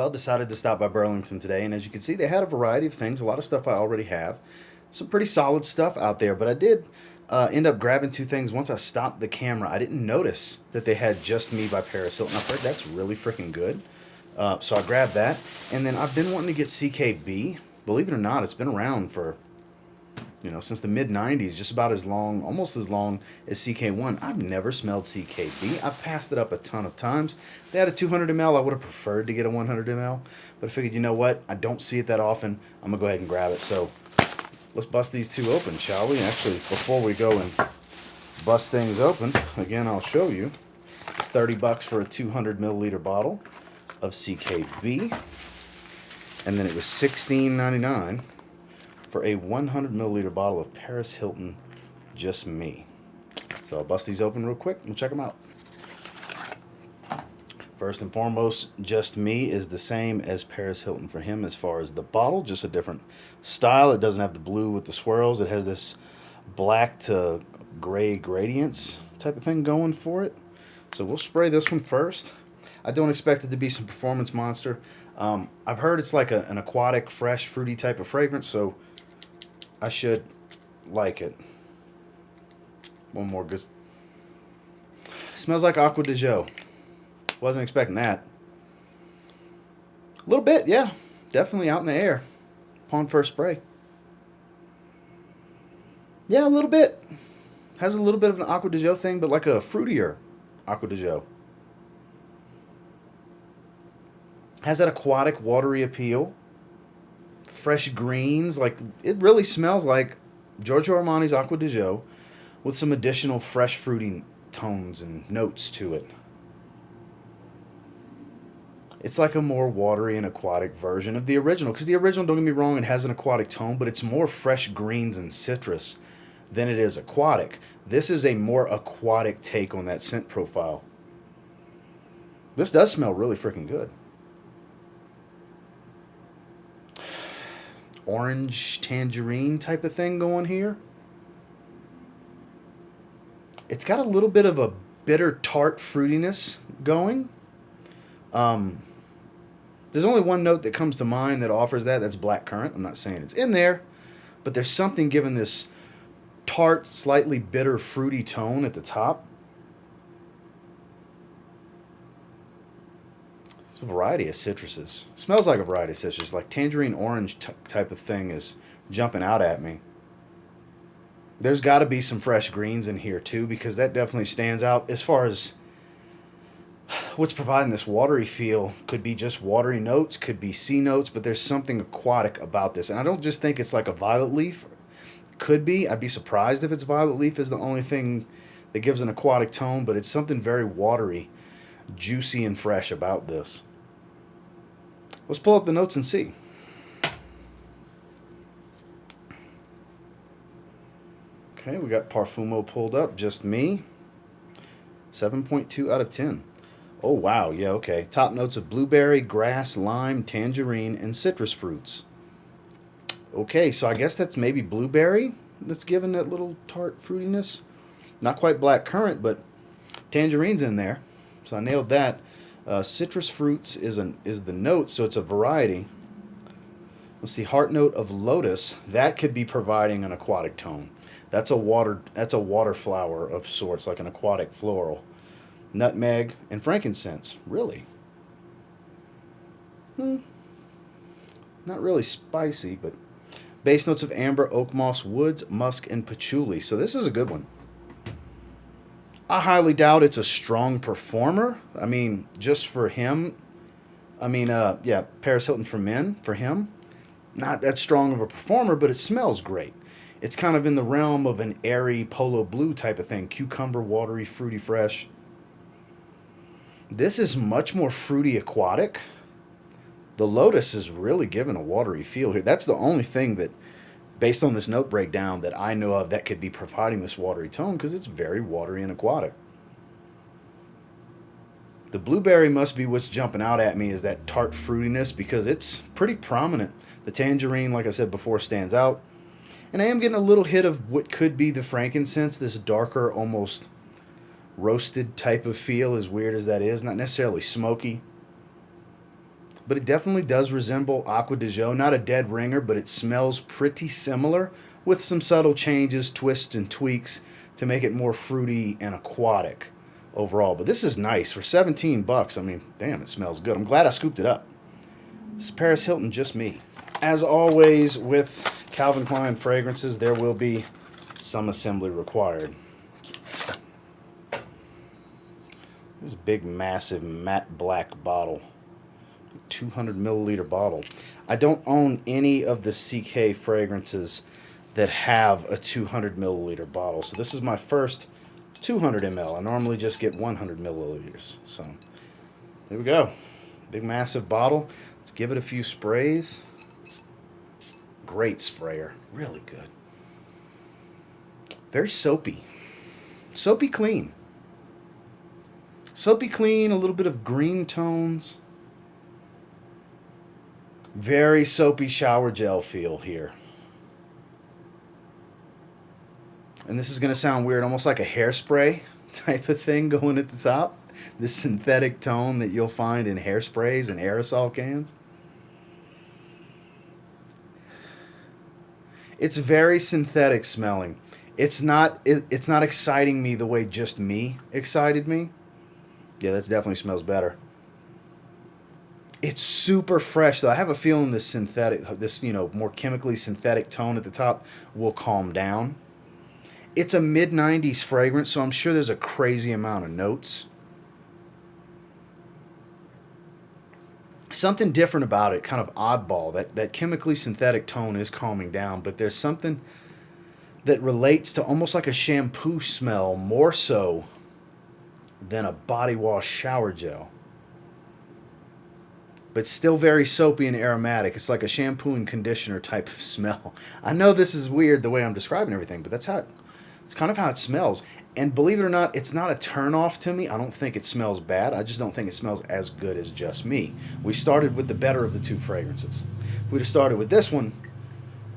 Well, decided to stop by Burlington today, and as you can see, they had a variety of things, a lot of stuff I already have. Some pretty solid stuff out there, but I did end up grabbing two things. Once I stopped the camera, I didn't notice that they had Just Me by Paris Hilton. I've heard that's really freaking good. So I grabbed that, and then I've been wanting to get CKB. Believe it or not, it's been around for since the mid 90s, just about as long, almost as long as CK1. I've never smelled CKB. I've passed it up a ton of times. If they had a 200 ml, I would have preferred to get a 100 ml, but I figured, you know what? I don't see it that often. I'm going to go ahead and grab it. So let's bust these two open, shall we? Actually, before we go and bust things open, again, I'll show you. $30 for a 200 milliliter bottle of CKB, and then it was $16.99 for a 100 milliliter bottle of Paris Hilton Just Me. So I'll bust these open real quick and check them out. First and foremost, Just Me is the same as Paris Hilton for him as far as the bottle, just a different style. It doesn't have the blue with the swirls. It has this black to gray gradients type of thing going for it. So we'll spray this one first. I don't expect it to be some performance monster. I've heard it's like an aquatic, fresh, fruity type of fragrance, so I should like it. One more good. Smells like Aqua de Jo. Wasn't expecting that. A little bit, yeah. Definitely out in the air upon first spray. Yeah, a little bit. Has a little bit of an Aqua de Jo thing, but like a fruitier Aqua de Jo. Has that aquatic, watery appeal. Fresh greens, like it really smells like Giorgio Armani's Aqua di Gio with some additional fresh fruity tones and notes to it. It's like a more watery and aquatic version of the original, because the original, don't get me wrong, it has an aquatic tone, but it's more fresh greens and citrus than it is aquatic. This is a more aquatic take on that scent profile. This does smell really freaking good. Orange tangerine type of thing going here. It's got a little bit of a bitter tart fruitiness going. There's only one note that comes to mind that offers that. That's blackcurrant. I'm not saying it's in there, but there's something giving this tart, slightly bitter, fruity tone at the top. It's a variety of citruses. Smells like a variety of citrus, like tangerine orange type of thing is jumping out at me. There's got to be some fresh greens in here too, because that definitely stands out as far as what's providing this watery feel. Could be just watery notes, could be sea notes, but there's something aquatic about this. And I don't just think it's like a violet leaf. Could be. I'd be surprised if it's violet leaf is the only thing that gives an aquatic tone, but it's something very watery, juicy and fresh about this. Let's pull up the notes and see. Okay, we got Parfumo pulled up, Just Me. 7.2 out of 10. Oh, wow. Yeah, okay. Top notes of blueberry, grass, lime, tangerine, and citrus fruits. Okay, so I guess that's maybe blueberry that's giving that little tart fruitiness. Not quite black currant, but tangerine's in there. So I nailed that. Citrus fruits is the note, so it's a variety. Let's see, heart note of lotus. That could be providing an aquatic tone. That's a water flower of sorts, like an aquatic floral. Nutmeg and frankincense. Really? Not really spicy, but base notes of amber, oak moss, woods, musk, and patchouli. So this is a good one. I highly doubt it's a strong performer. I mean, just for him. Yeah, Paris Hilton for men, for him. Not that strong of a performer, but it smells great. It's kind of in the realm of an airy polo blue type of thing. Cucumber, watery, fruity, fresh. This is much more fruity aquatic. The lotus is really giving a watery feel here. That's the only thing that, based on this note breakdown, that I know of that could be providing this watery tone, because it's very watery and aquatic. The blueberry must be what's jumping out at me, is that tart fruitiness, because it's pretty prominent. The tangerine, like I said before, stands out. And I am getting a little hit of what could be the frankincense, this darker, almost roasted type of feel, as weird as that is. Not necessarily smoky. but it definitely does resemble Aqua de Jo. Not a dead ringer, but it smells pretty similar with some subtle changes, twists, and tweaks to make it more fruity and aquatic overall. But this is nice for 17 bucks. I mean, damn, it smells good. I'm glad I scooped it up. This is Paris Hilton, just me. As always with Calvin Klein fragrances, there will be some assembly required. This is a big, massive, matte black bottle. 200 milliliter bottle. I don't own any of the CK fragrances that have a 200 milliliter bottle. So this is my first 200 ml. I normally just get 100 milliliters. So there we go. Big, massive bottle. Let's give it a few sprays. Great sprayer. Really good. Very soapy. Soapy clean. Soapy clean, a little bit of green tones. Very soapy shower gel feel here. And this is going to sound weird, almost like a hairspray type of thing going at the top. This synthetic tone that you'll find in hairsprays and aerosol cans. It's very synthetic smelling. It's not exciting me the way Just Me excited me. Yeah, that definitely smells better. It's super fresh though. I have a feeling this synthetic, more chemically synthetic tone at the top will calm down. It's a mid-90s fragrance, so I'm sure there's a crazy amount of notes. Something different about it, kind of oddball. That chemically synthetic tone is calming down, but there's something that relates to almost like a shampoo smell more so than a body wash shower gel. But still very soapy and aromatic. It's like a shampoo and conditioner type of smell. I know this is weird the way I'm describing everything, but it's kind of how it smells. And believe it or not, it's not a turn-off to me. I don't think it smells bad. I just don't think it smells as good as Just Me. We started with the better of the two fragrances. If we'd have started with this one,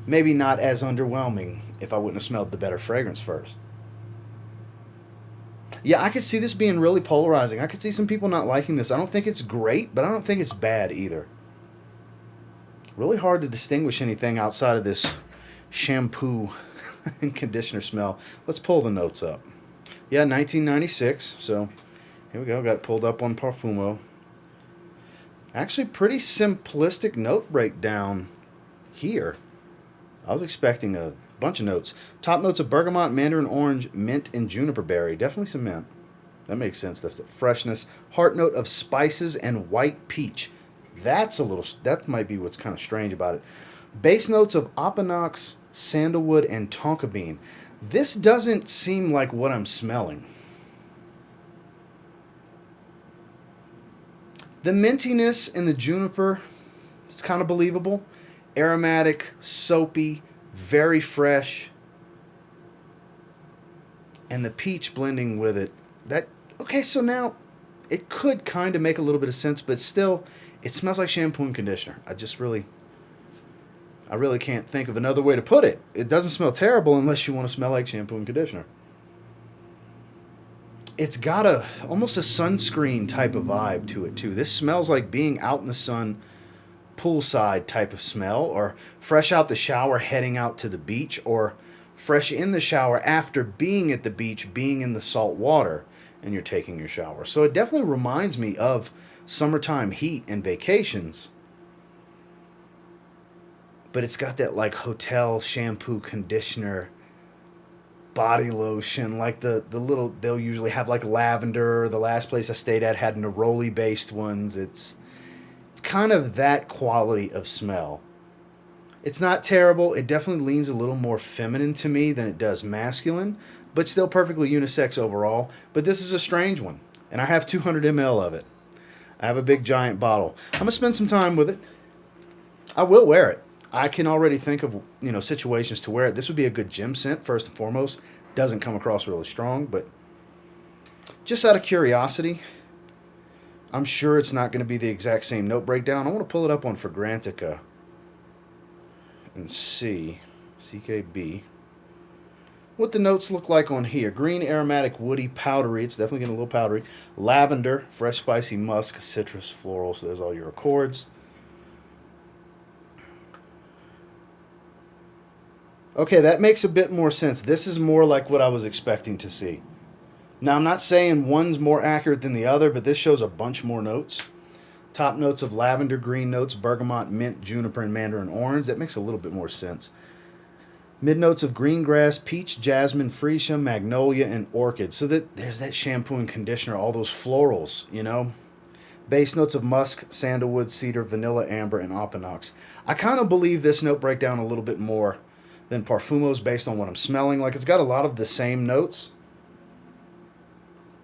maybe not as underwhelming if I wouldn't have smelled the better fragrance first. Yeah, I could see this being really polarizing. I could see some people not liking this. I don't think it's great, but I don't think it's bad either. Really hard to distinguish anything outside of this shampoo and conditioner smell. Let's pull the notes up. Yeah, 1996. So here we go. Got it pulled up on Parfumo. Actually, pretty simplistic note breakdown here. I was expecting a bunch of notes. Top notes of bergamot, mandarin orange, mint, and juniper berry. Definitely some mint. That makes sense. That's the freshness. Heart note of spices and white peach. That might be what's kind of strange about it. Base notes of opanox, sandalwood, and tonka bean. This doesn't seem like what I'm smelling. The mintiness in the juniper is kind of believable. Aromatic, soapy, very fresh. And the peach blending with it. Okay, so now it could kind of make a little bit of sense, but still, it smells like shampoo and conditioner. I really can't think of another way to put it. It doesn't smell terrible unless you want to smell like shampoo and conditioner. It's got almost a sunscreen type of vibe to it too. This smells like being out in the sun, poolside type of smell, or fresh out the shower heading out to the beach, or fresh in the shower after being at the beach, being in the salt water, and you're taking your shower. So it definitely reminds me of summertime heat and vacations. But it's got that like hotel shampoo, conditioner, body lotion, like the little, they'll usually have like lavender. The last place I stayed at had neroli based ones. It's kind of that quality of smell. It's not terrible. It definitely leans a little more feminine to me than it does masculine, but still perfectly unisex overall. But this is a strange one, and I have 200 ml of it. I have a big giant bottle. I'm gonna spend some time with it. I will wear it. I can already think of situations to wear it. This would be a good gym scent first and foremost. Doesn't come across really strong, but just out of curiosity, I'm sure it's not going to be the exact same note breakdown. I want to pull it up on Fragrantica and see, CKB, what the notes look like on here. Green, aromatic, woody, powdery. It's definitely getting a little powdery. Lavender, fresh, spicy, musk, citrus, floral. So there's all your accords. Okay, that makes a bit more sense. This is more like what I was expecting to see. Now, I'm not saying one's more accurate than the other, but this shows a bunch more notes. Top notes of lavender, green notes, bergamot, mint, juniper, and mandarin orange. That makes a little bit more sense. Mid notes of green grass, peach, jasmine, freesia, magnolia, and orchid. So that there's that shampoo and conditioner, all those florals, you know. Base notes of musk, sandalwood, cedar, vanilla, amber, and opinox. I kind of believe this note breakdown a little bit more than Parfumo's based on what I'm smelling. Like, it's got a lot of the same notes.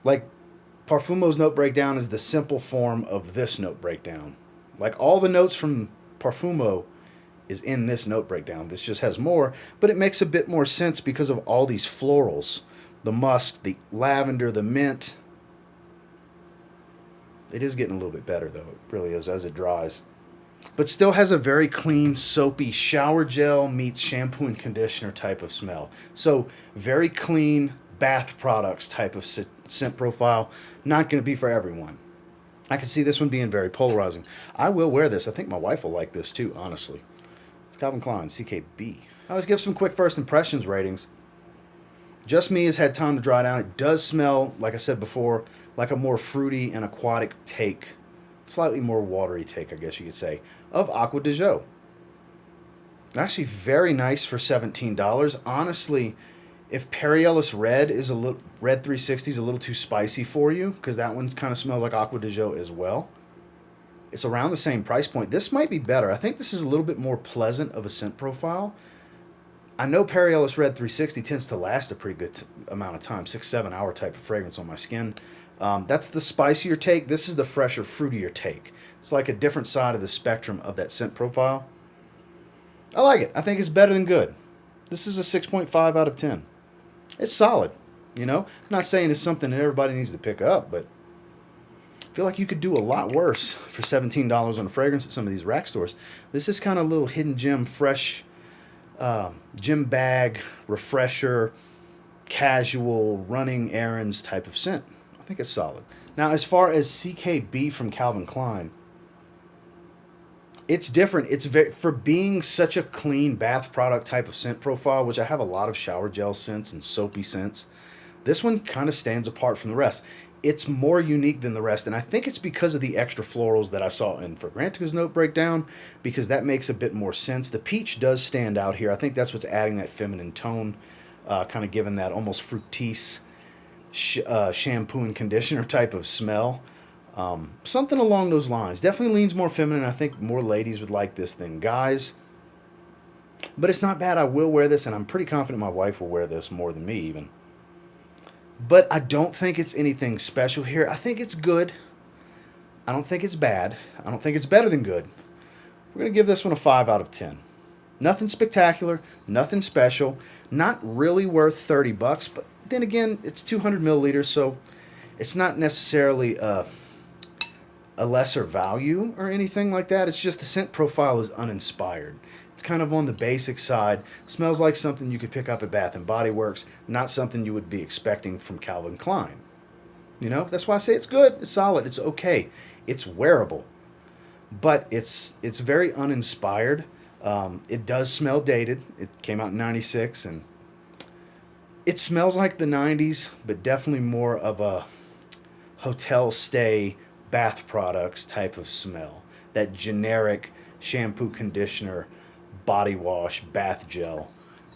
Like, Parfumo's note breakdown is the simple form of this note breakdown. Like, all the notes from Parfumo is in this note breakdown. This just has more, but it makes a bit more sense because of all these florals. The musk, the lavender, the mint. It is getting a little bit better, though. It really is, as it dries. But still has a very clean, soapy shower gel meets shampoo and conditioner type of smell. So, very clean bath products type of scent profile. Not going to be for everyone. I can see this one being very polarizing. I will wear this. I think my wife will like this too, honestly. It's Calvin Klein, CKB. Now let's give some quick first impressions ratings. Just Me has had time to dry down. It does smell, like I said before, like a more fruity and aquatic take, slightly more watery take, I guess you could say, of Aqua de Jo. Actually, very nice for $17. Honestly, if Perry Ellis Red is a little Red 360 is a little too spicy for you, because that one kind of smells like Aqua de Jo as well. It's around the same price point. This might be better. I think this is a little bit more pleasant of a scent profile. I know Perry Ellis Red 360 tends to last a pretty good amount of time, 6-7 hour type of fragrance on my skin. That's the spicier take. This is the fresher, fruitier take. It's like a different side of the spectrum of that scent profile. I like it. I think it's better than good. This is a 6.5 out of 10. It's solid, you know. I'm not saying it's something that everybody needs to pick up, but I feel like you could do a lot worse for $17 on a fragrance at some of these rack stores. This is kind of a little hidden gem, fresh gym bag, refresher, casual, running errands type of scent. I think it's solid. Now, as far as CKB from Calvin Klein, it's different. It's for being such a clean bath product type of scent profile, which I have a lot of shower gel scents and soapy scents. This one kind of stands apart from the rest. It's more unique than the rest, and I think it's because of the extra florals that I saw in Fragrantica's note breakdown, because that makes a bit more sense. The peach does stand out here. I think that's what's adding that feminine tone, kind of giving that almost fructise shampoo and conditioner type of smell. Something along those lines. Definitely leans more feminine. I think more ladies would like this than guys. But it's not bad. I will wear this, and I'm pretty confident my wife will wear this more than me even. But I don't think it's anything special here. I think it's good. I don't think it's bad. I don't think it's better than good. We're going to give this one a 5 out of 10. Nothing spectacular, nothing special, not really worth $30, but then again, it's 200 milliliters, so it's not necessarily a lesser value or anything like that. It's just the scent profile is uninspired. It's kind of on the basic side. Smells like something you could pick up at Bath & Body Works, not something you would be expecting from Calvin Klein. You know, that's why I say it's good, it's solid, it's okay. It's wearable, but it's very uninspired. It does smell dated. It came out in 96, and it smells like the 90s, but definitely more of a hotel stay bath products type of smell. That generic shampoo, conditioner, body wash, bath gel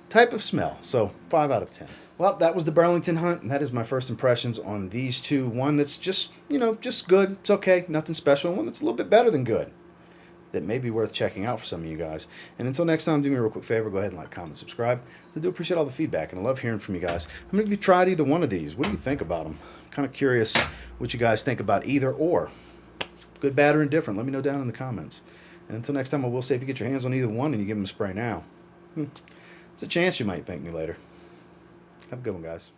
type of smell. So 5 out of 10. Well, that was the Burlington hunt, and that is my first impressions on these two. One that's just, just good. It's okay. Nothing special. One that's a little bit better than good. That may be worth checking out for some of you guys. And until next time, do me a real quick favor. Go ahead and like, comment, subscribe. I do appreciate all the feedback, and I love hearing from you guys. How many of you tried either one of these? What do you think about them? I'm kind of curious what you guys think about either or. Good, bad, or indifferent. Let me know down in the comments. And until next time, I will say if you get your hands on either one and you give them a spray now, there's a chance you might thank me later. Have a good one, guys.